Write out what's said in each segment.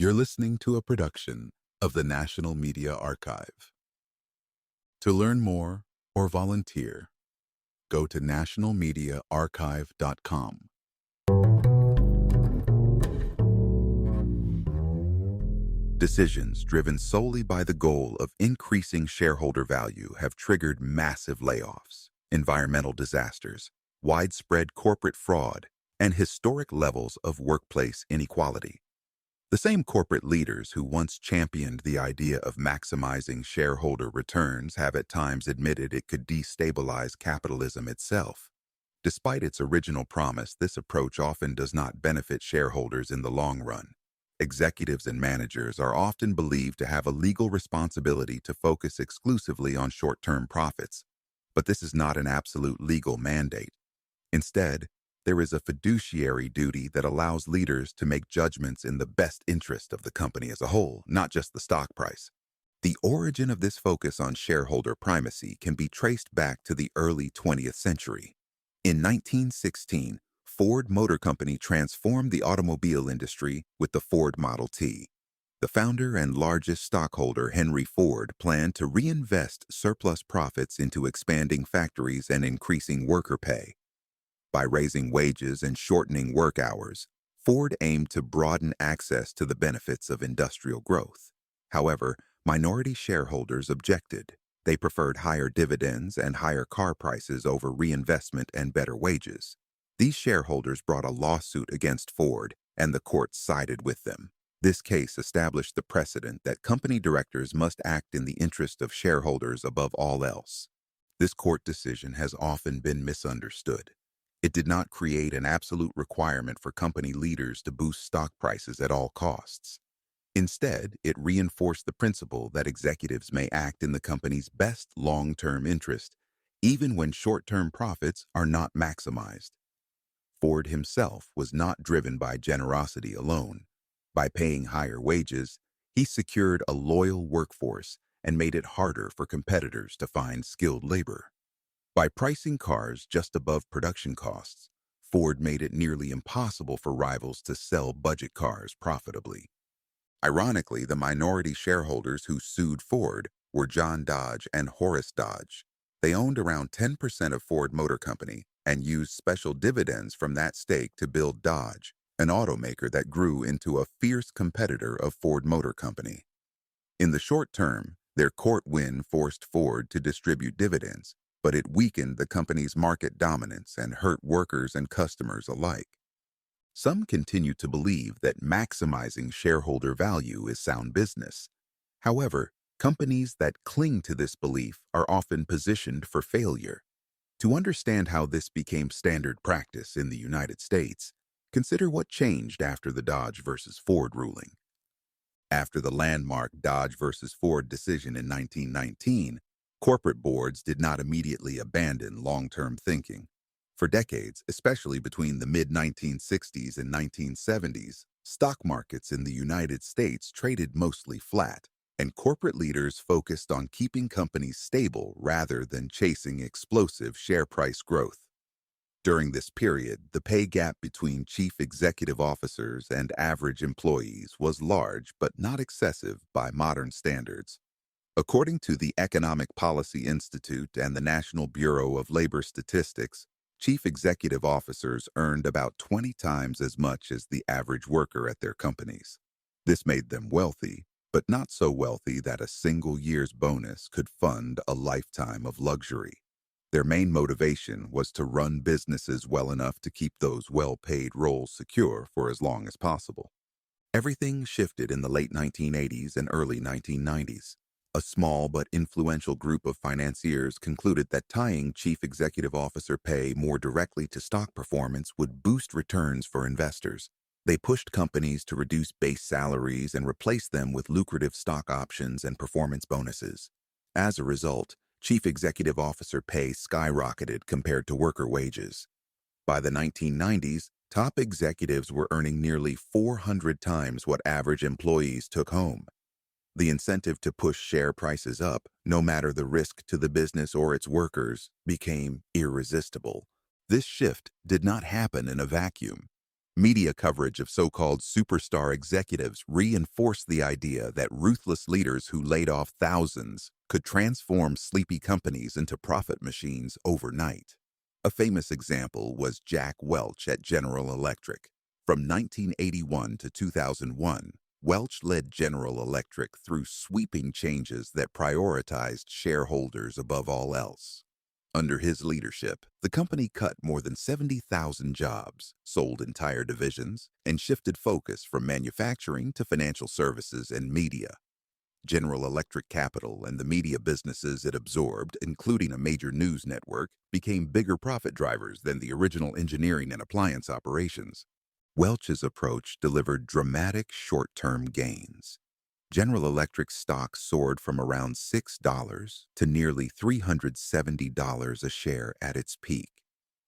You're listening to a production of the National Media Archive. To learn more or volunteer, go to nationalmediaarchive.com. Decisions driven solely by the goal of increasing shareholder value have triggered massive layoffs, environmental disasters, widespread corporate fraud, and historic levels of workplace inequality. The same corporate leaders who once championed the idea of maximizing shareholder returns have at times admitted it could destabilize capitalism itself. Despite its original promise, this approach often does not benefit shareholders in the long run. Executives and managers are often believed to have a legal responsibility to focus exclusively on short-term profits, but this is not an absolute legal mandate. Instead, there is a fiduciary duty that allows leaders to make judgments in the best interest of the company as a whole, not just the stock price. The origin of this focus on shareholder primacy can be traced back to the early 20th century. In 1916, Ford Motor Company transformed the automobile industry with the Ford Model T. The founder and largest stockholder, Henry Ford, planned to reinvest surplus profits into expanding factories and increasing worker pay. By raising wages and shortening work hours, Ford aimed to broaden access to the benefits of industrial growth. However, minority shareholders objected. They preferred higher dividends and higher car prices over reinvestment and better wages. These shareholders brought a lawsuit against Ford, and the court sided with them. This case established the precedent that company directors must act in the interest of shareholders above all else. This court decision has often been misunderstood. It did not create an absolute requirement for company leaders to boost stock prices at all costs. Instead, it reinforced the principle that executives may act in the company's best long-term interest, even when short-term profits are not maximized. Ford himself was not driven by generosity alone. By paying higher wages, he secured a loyal workforce and made it harder for competitors to find skilled labor. By pricing cars just above production costs, Ford made it nearly impossible for rivals to sell budget cars profitably. Ironically, the minority shareholders who sued Ford were John Dodge and Horace Dodge. They owned around 10% of Ford Motor Company and used special dividends from that stake to build Dodge, an automaker that grew into a fierce competitor of Ford Motor Company. In the short term, their court win forced Ford to distribute dividends, but it weakened the company's market dominance and hurt workers and customers alike. Some continue to believe that maximizing shareholder value is sound business. However, companies that cling to this belief are often positioned for failure. To understand how this became standard practice in the United States, consider what changed after the Dodge versus Ford ruling. After the landmark Dodge versus Ford decision in 1919, corporate boards did not immediately abandon long-term thinking. For decades, especially between the mid-1960s and 1970s, stock markets in the United States traded mostly flat, and corporate leaders focused on keeping companies stable rather than chasing explosive share price growth. During this period, the pay gap between chief executive officers and average employees was large but not excessive by modern standards. According to the Economic Policy Institute and the National Bureau of Labor Statistics, chief executive officers earned about 20 times as much as the average worker at their companies. This made them wealthy, but not so wealthy that a single year's bonus could fund a lifetime of luxury. Their main motivation was to run businesses well enough to keep those well-paid roles secure for as long as possible. Everything shifted in the late 1980s and early 1990s. A small but influential group of financiers concluded that tying chief executive officer pay more directly to stock performance would boost returns for investors. They pushed companies to reduce base salaries and replace them with lucrative stock options and performance bonuses. As a result, chief executive officer pay skyrocketed compared to worker wages. By the 1990s, top executives were earning nearly 400 times what average employees took home. The incentive to push share prices up, no matter the risk to the business or its workers, became irresistible. This shift did not happen in a vacuum. Media coverage of so-called superstar executives reinforced the idea that ruthless leaders who laid off thousands could transform sleepy companies into profit machines overnight. A famous example was Jack Welch at General Electric. From 1981 to 2001, Welch led General Electric through sweeping changes that prioritized shareholders above all else. Under his leadership, the company cut more than 70,000 jobs, sold entire divisions, and shifted focus from manufacturing to financial services and media. General Electric Capital and the media businesses it absorbed, including a major news network, became bigger profit drivers than the original engineering and appliance operations. Welch's approach delivered dramatic short-term gains. General Electric stock soared from around $6 to nearly $370 a share at its peak.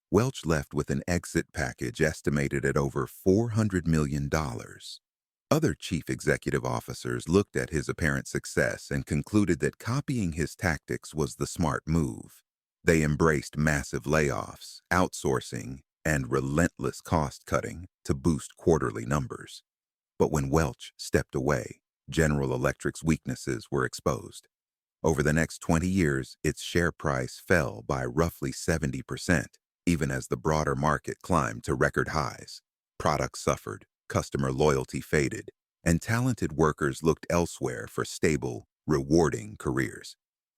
Welch left with an exit package estimated at over $400 million. Other chief executive officers looked at his apparent success and concluded that copying his tactics was the smart move. They embraced massive layoffs, outsourcing, and relentless cost-cutting to boost quarterly numbers. But when Welch stepped away, General Electric's weaknesses were exposed. Over the next 20 years, its share price fell by roughly 70%, even as the broader market climbed to record highs. Products suffered, customer loyalty faded, and talented workers looked elsewhere for stable, rewarding careers.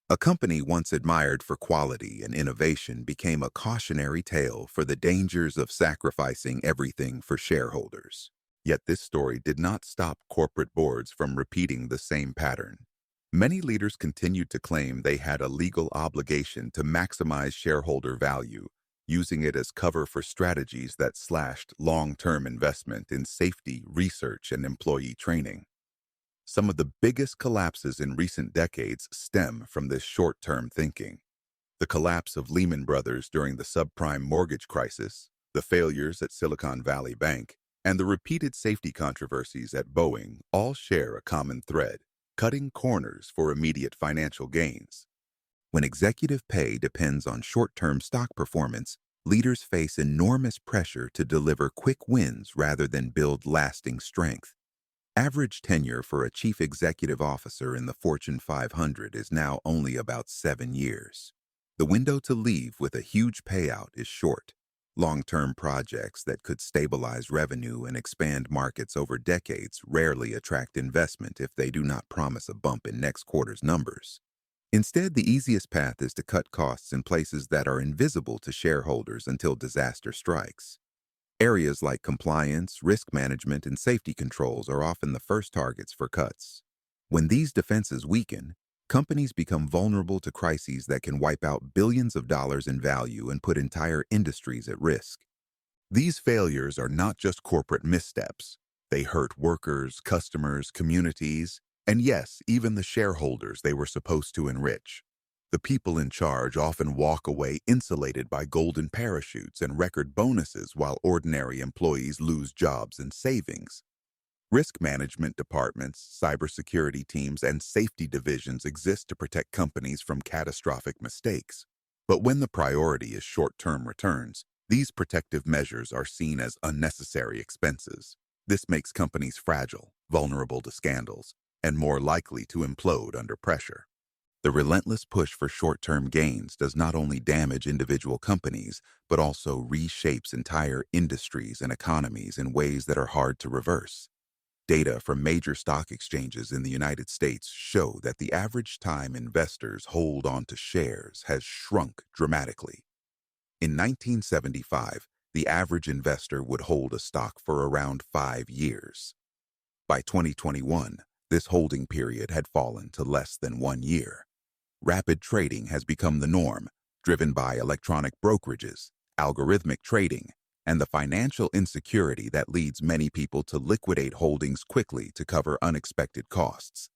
A company once admired for quality and innovation became a cautionary tale for the dangers of sacrificing everything for shareholders. Yet this story did not stop corporate boards from repeating the same pattern. Many leaders continued to claim they had a legal obligation to maximize shareholder value, using it as cover for strategies that slashed long-term investment in safety, research, and employee training. Some of the biggest collapses in recent decades stem from this short-term thinking. The collapse of Lehman Brothers during the subprime mortgage crisis, the failures at Silicon Valley Bank, and the repeated safety controversies at Boeing all share a common thread: cutting corners for immediate financial gains. When executive pay depends on short-term stock performance, leaders face enormous pressure to deliver quick wins rather than build lasting strength. Average tenure for a chief executive officer in the Fortune 500 is now only about 7 years. The window to leave with a huge payout is short. Long-term projects that could stabilize revenue and expand markets over decades rarely attract investment if they do not promise a bump in next quarter's numbers. Instead, the easiest path is to cut costs in places that are invisible to shareholders until disaster strikes. Areas like compliance, risk management, and safety controls are often the first targets for cuts. When these defenses weaken, companies become vulnerable to crises that can wipe out billions of dollars in value and put entire industries at risk. These failures are not just corporate missteps. They hurt workers, customers, communities, and yes, even the shareholders they were supposed to enrich. The people in charge often walk away insulated by golden parachutes and record bonuses while ordinary employees lose jobs and savings. Risk management departments, cybersecurity teams, and safety divisions exist to protect companies from catastrophic mistakes. But when the priority is short-term returns, these protective measures are seen as unnecessary expenses. This makes companies fragile, vulnerable to scandals, and more likely to implode under pressure. The relentless push for short-term gains does not only damage individual companies, but also reshapes entire industries and economies in ways that are hard to reverse. Data from major stock exchanges in the United States show that the average time investors hold on to shares has shrunk dramatically. In 1975, the average investor would hold a stock for around 5 years. By 2021, this holding period had fallen to less than 1 year. Rapid trading has become the norm, driven by electronic brokerages, algorithmic trading, and the financial insecurity that leads many people to liquidate holdings quickly to cover unexpected costs.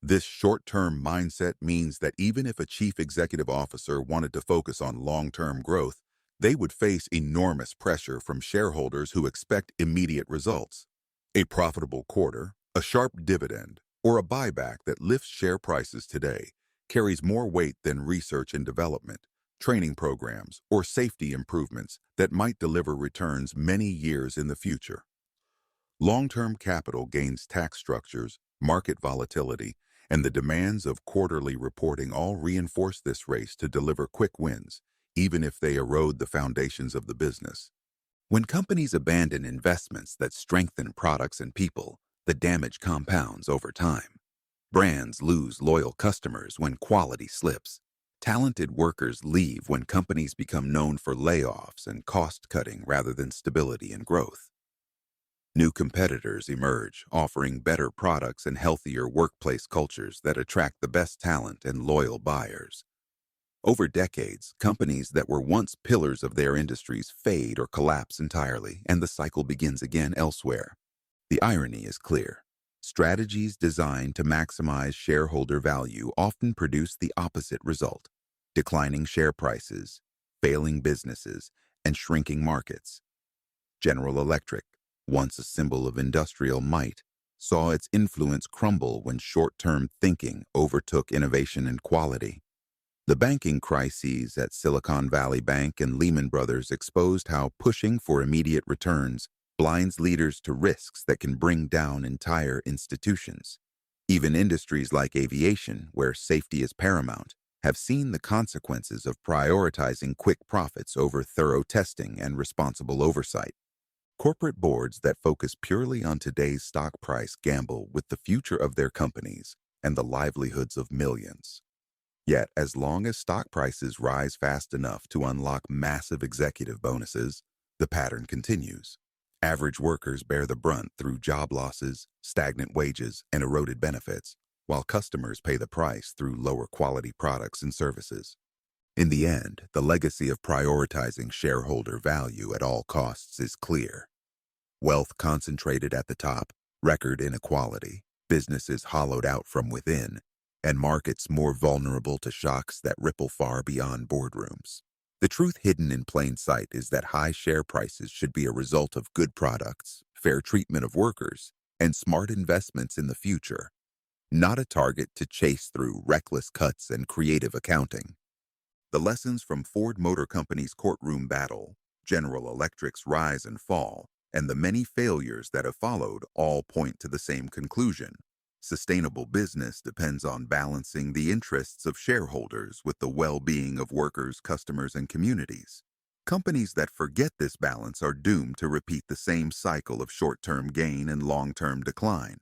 This short-term mindset means that even if a chief executive officer wanted to focus on long-term growth, they would face enormous pressure from shareholders who expect immediate results. A profitable quarter, a sharp dividend, or a buyback that lifts share prices today carries more weight than research and development, training programs, or safety improvements that might deliver returns many years in the future. Long-term capital gains tax structures, market volatility, and the demands of quarterly reporting all reinforce this race to deliver quick wins, even if they erode the foundations of the business. When companies abandon investments that strengthen products and people, the damage compounds over time. Brands lose loyal customers when quality slips. Talented workers leave when companies become known for layoffs and cost-cutting rather than stability and growth. New competitors emerge, offering better products and healthier workplace cultures that attract the best talent and loyal buyers. Over decades, companies that were once pillars of their industries fade or collapse entirely, and the cycle begins again elsewhere. The irony is clear. Strategies designed to maximize shareholder value often produce the opposite result: declining share prices, failing businesses, and shrinking markets. General Electric, once a symbol of industrial might, saw its influence crumble when short-term thinking overtook innovation and quality. The banking crises at Silicon Valley Bank and Lehman Brothers exposed how pushing for immediate returns blinds leaders to risks that can bring down entire institutions. Even industries like aviation, where safety is paramount, have seen the consequences of prioritizing quick profits over thorough testing and responsible oversight. Corporate boards that focus purely on today's stock price gamble with the future of their companies and the livelihoods of millions. Yet, as long as stock prices rise fast enough to unlock massive executive bonuses, the pattern continues. Average workers bear the brunt through job losses, stagnant wages, and eroded benefits, while customers pay the price through lower quality products and services. In the end, the legacy of prioritizing shareholder value at all costs is clear. Wealth concentrated at the top, record inequality, businesses hollowed out from within, and markets more vulnerable to shocks that ripple far beyond boardrooms. The truth hidden in plain sight is that high share prices should be a result of good products, fair treatment of workers, and smart investments in the future, not a target to chase through reckless cuts and creative accounting. The lessons from Ford Motor Company's courtroom battle, General Electric's rise and fall, and the many failures that have followed all point to the same conclusion. Sustainable business depends on balancing the interests of shareholders with the well-being of workers, customers, and communities. Companies that forget this balance are doomed to repeat the same cycle of short-term gain and long-term decline.